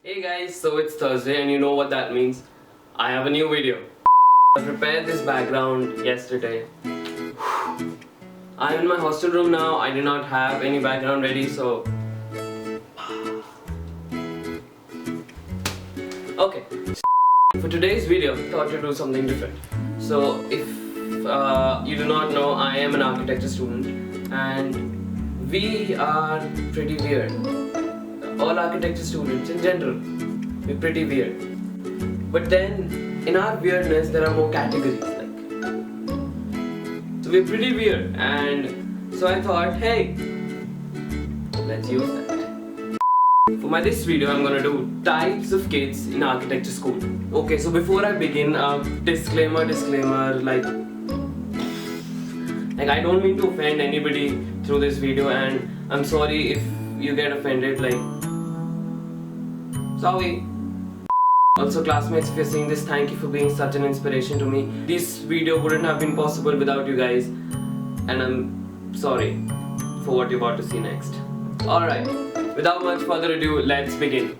Hey guys, so it's Thursday and you know what that means. I have a new video. I prepared this background yesterday. I'm in my hostel room now. I did not have any background ready, so... Okay. For today's video, I thought to do something different. So if you do not know, I am an architecture student and we are pretty weird. All architecture students in general, we're pretty weird. But then, in our weirdness, there are more categories. So we're pretty weird, and so I thought, hey, let's use that. For this video, I'm gonna do types of kids in architecture school. Okay, so before I begin, disclaimer, like I don't mean to offend anybody through this video, and I'm sorry if you get offended, sorry. Also classmates, if you're seeing this, thank you for being such an inspiration to me. This video wouldn't have been possible without you guys, and I'm sorry for what you're about to see next. Alright, without much further ado, let's begin.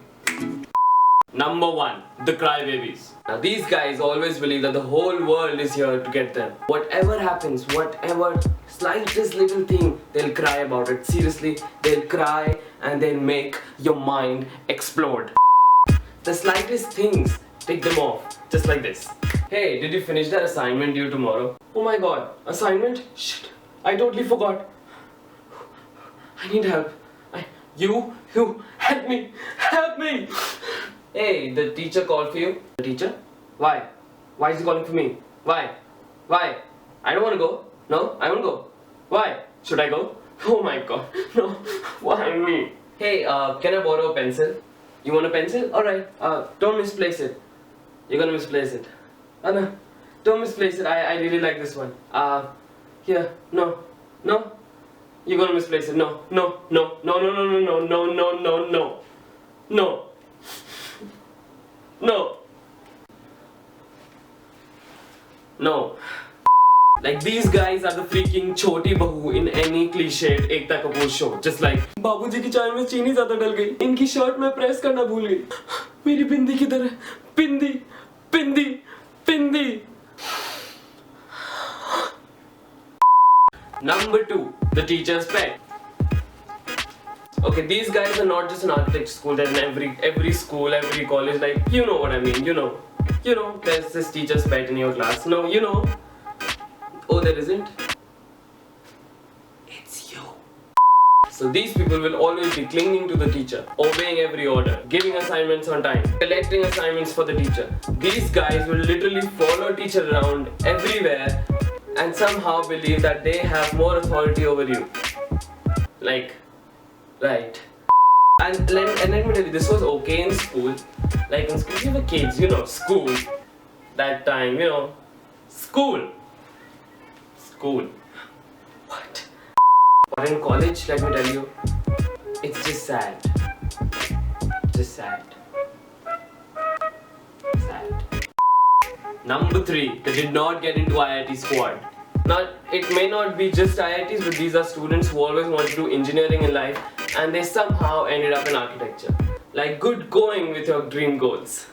Number 1, the crybabies. Now these guys always believe that the whole world is here to get them. Whatever happens, whatever slightest little thing, they'll cry about it. Seriously, they'll cry and they'll make your mind explode. The slightest things take them off, just like this. Hey, did you finish that assignment due tomorrow? Oh my god, assignment? Shit, I totally forgot. I need help. You, help me! Hey, the teacher called for you. The teacher? Why? Why is he calling for me? Why? I don't want to go. No, I won't go. Why? Should I go? Oh my god, no. Why me? Hey, can I borrow a pencil? You want a pencil? Alright, don't misplace it. You're gonna misplace it. No, don't misplace it. I really like this one. Here, no. You're gonna misplace it. No. Like these guys are the freaking choti bahu in any cliched Ekta Kapoor show. Just like बाबूजी की चाय में चीनी ज़्यादा डल गई. इनकी shirt में press करना भूल गई. मेरी बिंदी किधर है? बिंदी. Number 2, the teacher's pet. Okay, these guys are not just in architecture school. They're in every school, every college. Like, you know what I mean. You know, there's this teacher's pet in your class. No, you know. Oh, there isn't? It's you. So these people will always be clinging to the teacher, obeying every order, giving assignments on time, collecting assignments for the teacher. These guys will literally follow teacher around everywhere and somehow believe that they have more authority over you. Right. And let me tell you, this was okay in school. Like in school, we were kids, school. That time, school. What? But in college, let me tell you, it's just sad. Sad. Number 3, they did not get into IIT squad. Now, it may not be just IITs, but these are students who always want to do engineering in life and they somehow ended up in architecture. Like, good going with your dream goals.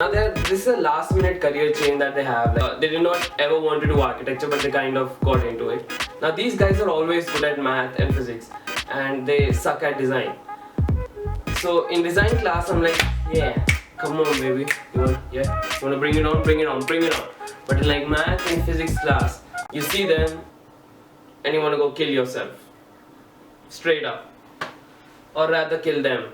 Now, this is a last minute career change that they have. Like, they did not ever want to do architecture, but they kind of got into it. Now, these guys are always good at math and physics and they suck at design. So, in design class, I'm like, yeah, come on baby, you wanna bring it on. But in like math and physics class, you see them and you wanna go kill yourself. Straight up. Or rather kill them.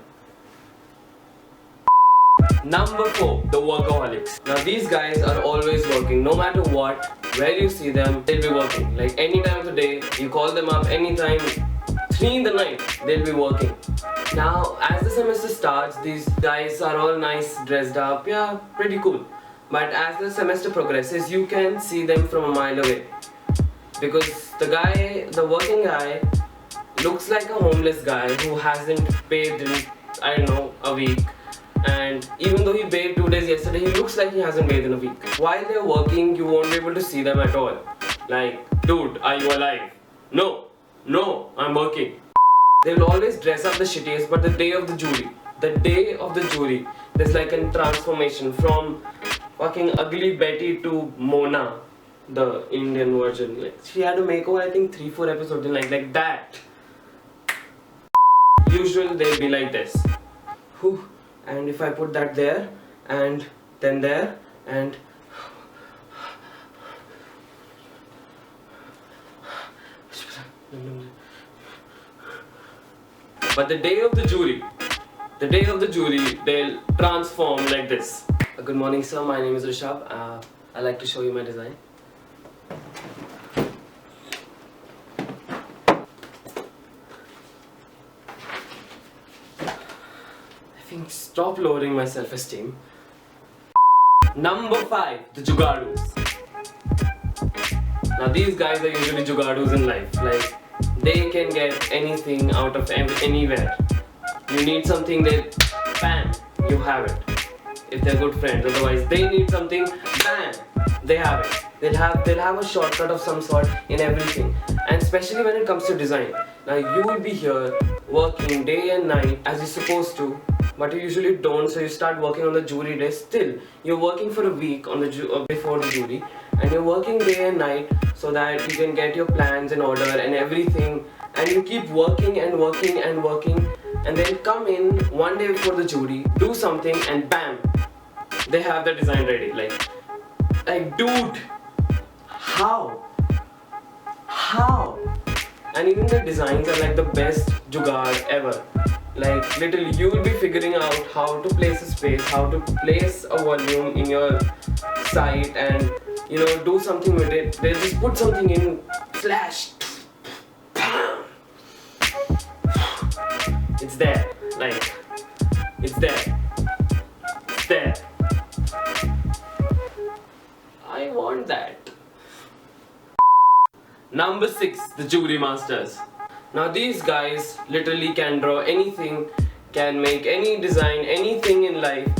Number 4, the workaholics. Now these guys are always working. No matter what, where you see them, they'll be working. Like any time of the day, you call them up anytime, 3 in the night, they'll be working. Now, as the semester starts, these guys are all nice, dressed up, yeah, pretty cool. But as the semester progresses, you can see them from a mile away. Because the working guy, looks like a homeless guy who hasn't bathed in, I don't know, a week. And even though he bathed 2 days yesterday, he looks like he hasn't bathed in a week. While they're working, you won't be able to see them at all. Like, dude, are you alive? No, I'm working. They will always dress up the shittiest, but the day of the jury, the day of the jury, there's like a transformation from fucking ugly Betty to Mona, the Indian version. Like she had to make over I think 3-4 episodes in like that. Usually they'll be like this. Whew. And if I put that there and then there and but the day of the jury, they'll transform like this. Good morning, sir. My name is Rishabh. I'd like to show you my design. I think stop lowering my self-esteem. Number 5, the Jugadus. Now these guys are usually Jugadus in life. Like they can get anything out of anywhere. You need something, they bam, you have it. If they're good friends, otherwise they need something, bam, they have it. They'll have a shortcut of some sort in everything, and especially when it comes to design. Now you will be here working day and night as you're supposed to, but you usually don't. So you start working on the jury day. Still, you're working for a week on the before the jury, and you're working day and night so that you can get your plans in order and everything. And you keep working and working and working, and then come in one day before the jury, do something, and bam, they have the design ready. Like dude, how? And even the designs are like the best jugaad ever. Like literally you will be figuring out how to place a space, how to place a volume in your site, and you know, do something with it. They just put something in, flash, bam. It's there, like it's there. I want that. Number 6, the jury masters. Now these guys literally can draw anything, can make any design, anything in life,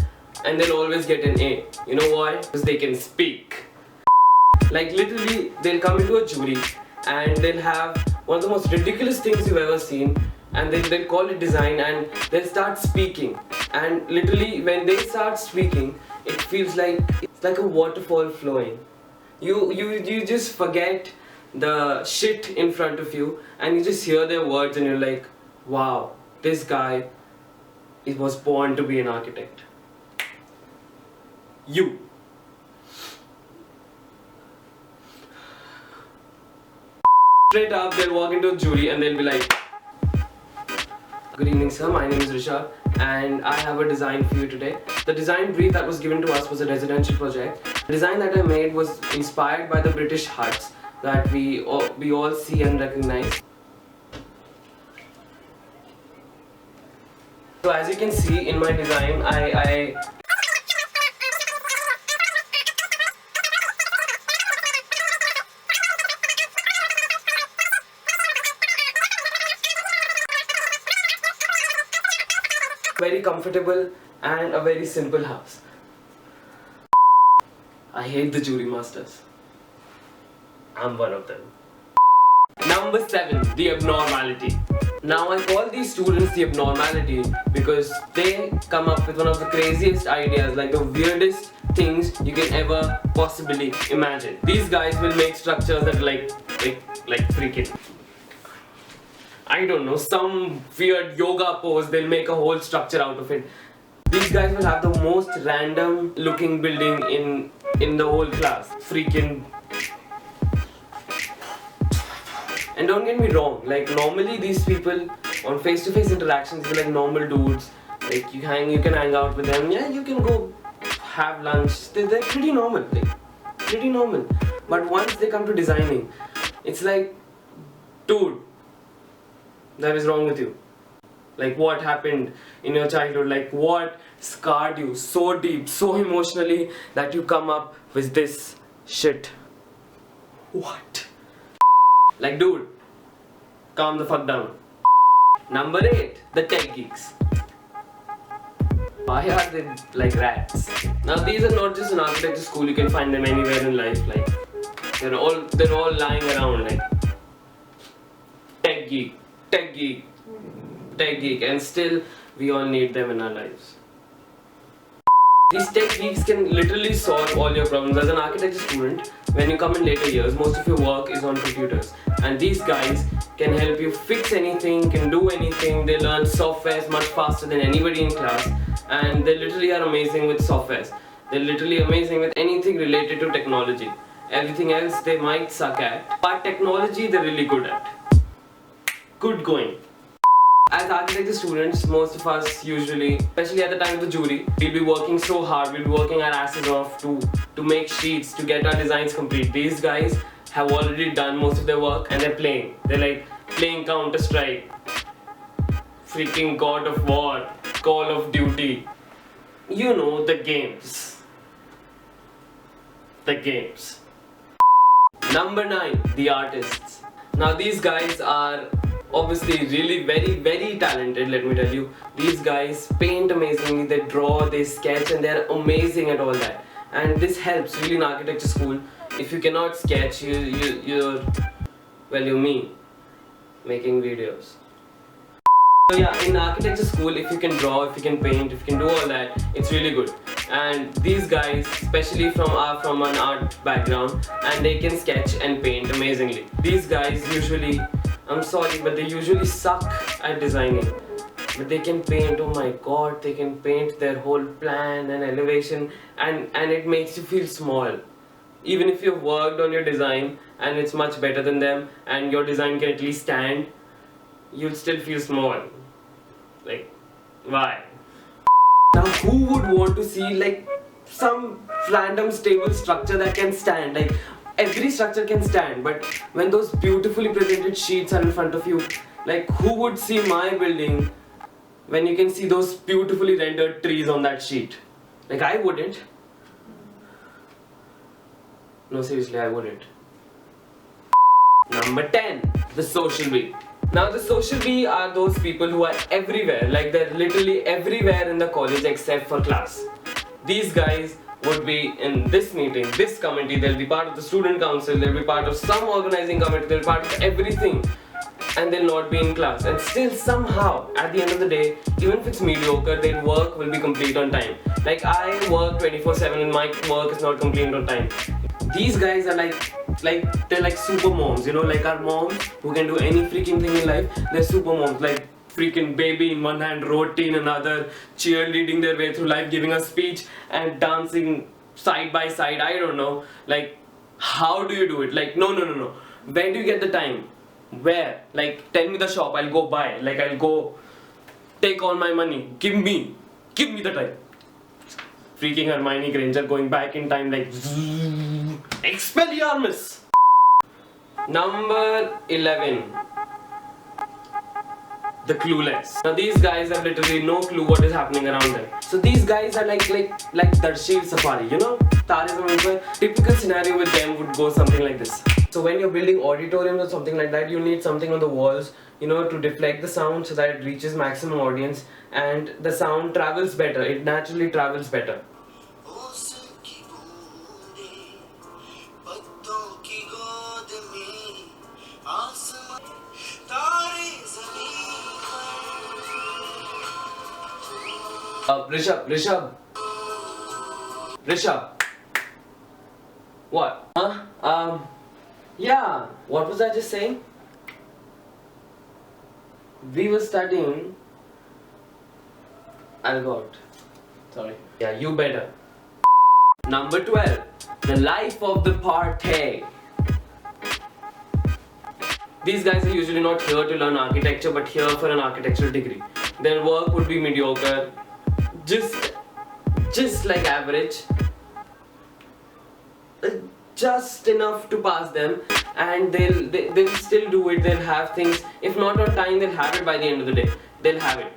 and they'll always get an A. You know why? Because they can speak. Like literally, they'll come into a jury and they'll have one of the most ridiculous things you've ever seen, and they'll call it design, and they'll start speaking. And literally, when they start speaking, it feels like it's like a waterfall flowing. You just forget the shit in front of you, and you just hear their words, and you're like, wow, this guy was born to be an architect. You. Straight up, they'll walk into a jury and they'll be like, good evening, sir. My name is Rishabh, and I have a design for you today. The design brief that was given to us was a residential project. The design that I made was inspired by the British huts that we all see and recognize. So as you can see in my design, I very comfortable and a very simple house. I hate the jury masters. I'm one of them. Number 7, the abnormality. Now I call these students the abnormality because they come up with one of the craziest ideas, like the weirdest things you can ever possibly imagine. These guys will make structures that are like freaking, I don't know, some weird yoga pose, they'll make a whole structure out of it. These guys will have the most random looking building in the whole class. Freaking. And don't get me wrong, like normally these people on face-to-face interactions, they're like normal dudes. Like you can hang out with them, yeah, you can go have lunch. They're pretty normal, like pretty normal. But once they come to designing, it's like, dude, that is wrong with you. Like what happened in your childhood? Like what scarred you so deep, so emotionally that you come up with this shit? What? Like dude, calm the fuck down. Number 8, the tech geeks. Why are they like rats? Now these are not just an architecture school, you can find them anywhere in life. Like they're all lying around like tech geek, and still We all need them in our lives. These tech geeks can literally solve all your problems. As an architecture student, when you come in later years, most of your work is on computers. And these guys can help you fix anything, can do anything. They learn softwares much faster than anybody in class. And they literally are amazing with softwares. They're literally amazing with anything related to technology. Everything else they might suck at, but technology they're really good at. Good going. As architecture students, most of us usually, especially at the time of the jury, we'll be working so hard, we'll be working our asses off to make sheets, to get our designs complete. These guys have already done most of their work and they're playing. They're like playing Counter-Strike, freaking God of War, Call of Duty. You know, the games. The games. Number 9, the artists. Now these guys are obviously really very talented, let me tell you. These guys paint amazingly, they draw, they sketch, and they're amazing at all that. And this helps really in architecture school. If you cannot sketch, you're me, making videos. So yeah, in architecture school, if you can draw, if you can paint, if you can do all that, it's really good. And these guys, especially from an art background, and they can sketch and paint amazingly. These guys usually, I'm sorry, but they usually suck at designing. But they can paint, oh my god, they can paint their whole plan and elevation, and it makes you feel small. Even if you've worked on your design and it's much better than them, and your design can at least stand, you'll still feel small. Like, why? Now who would want to see like some random stable structure that can stand? Like, every structure can stand, but when those beautifully presented sheets are in front of you, like who would see my building when you can see those beautifully rendered trees on that sheet? Like, I wouldn't. No, seriously, I wouldn't. Number 10, the social bee. Now the social bee are those people who are everywhere, like they're literally everywhere in the college except for class. These guys would be in this meeting, this committee, they'll be part of the student council, they'll be part of some organizing committee, they'll be part of everything, and they'll not be in class. And still somehow, at the end of the day, even if it's mediocre, their work will be complete on time. Like, I work 24/7 and my work is not complete on time. These guys are they're like super moms, you know, like our moms who can do any freaking thing in life. They're super moms, like freaking baby in one hand, roti in another, cheerleading their way through life, giving a speech and dancing side by side. I don't know, like, how do you do it? Like, no. Where do you get the time? Where? Like, tell me the shop, I'll go buy. Like, I'll go take all my money. Give me the time. Freaking Hermione Granger going back in time like Expelliarmus. Number 11, the clueless. Now these guys have literally no clue what is happening around them. So these guys are like Darshil Safari, you know? Tare Zameen Par. Typical scenario with them would go something like this. So when you're building auditoriums or something like that, you need something on the walls, you know, to deflect the sound so that it reaches maximum audience and the sound travels better. It naturally travels better. Rishabh. What? Yeah. What was I just saying? We were studying. I got. Sorry. Yeah, you better. Number 12, the life of the party. These guys are usually not here to learn architecture, but here for an architectural degree. Their work would be mediocre, just like average, just enough to pass them, and they'll still do it. They'll have things, if not on time, they'll have it by the end of the day. They'll have it,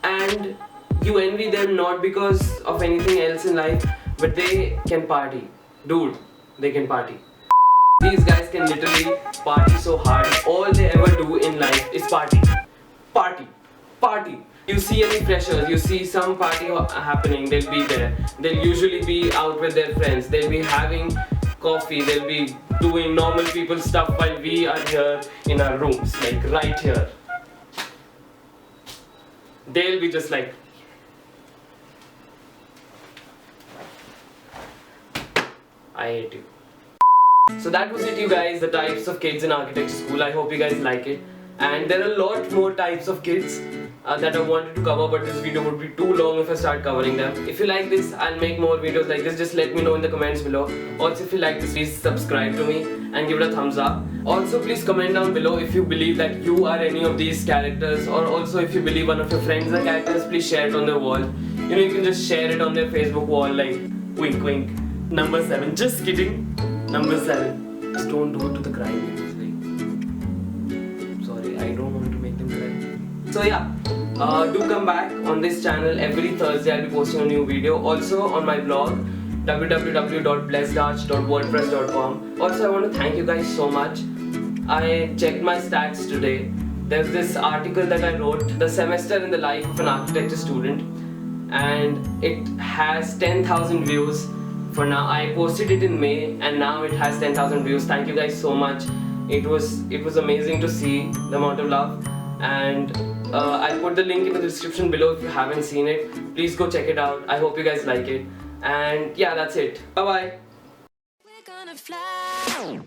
and you envy them not because of anything else in life, but they can party, dude. They can party. These guys can literally party so hard. All they ever do in life is party. You see any freshers, you see some party happening, they'll be there. They'll usually be out with their friends. They'll be having coffee. They'll be doing normal people stuff while we are here in our rooms, like right here. they'll be just like, I hate you. So that was it, you guys, the types of kids in architecture school. I hope you guys like it. And there are a lot more types of kids that I wanted to cover, but this video would be too long if I start covering them. If you like this, I'll make more videos like this. Just let me know in the comments below. Also, if you like this, please subscribe to me and give it a thumbs up. Also, please comment down below if you believe that you are any of these characters, or also if you believe one of your friends are characters, please share it on their wall. You know, you can just share it on their Facebook wall, like wink wink. Number 7. Just kidding. Number 7. Just don't do it to the crybabies. Like, sorry, I don't want to make them cry. So yeah, do come back on this channel every Thursday. I'll be posting a new video. Also on my blog www.blessedarch.wordpress.com. Also, I want to thank you guys so much. I checked my stats today. There's this article that I wrote, The Semester in the Life of an Architecture Student, and it has 10,000 views. For now, I posted it in May and now it has 10,000 views. Thank you guys so much. It was amazing to see the amount of love, and I'll put the link in the description below if you haven't seen it. Please go check it out. I hope you guys like it. And yeah, that's it. Bye bye.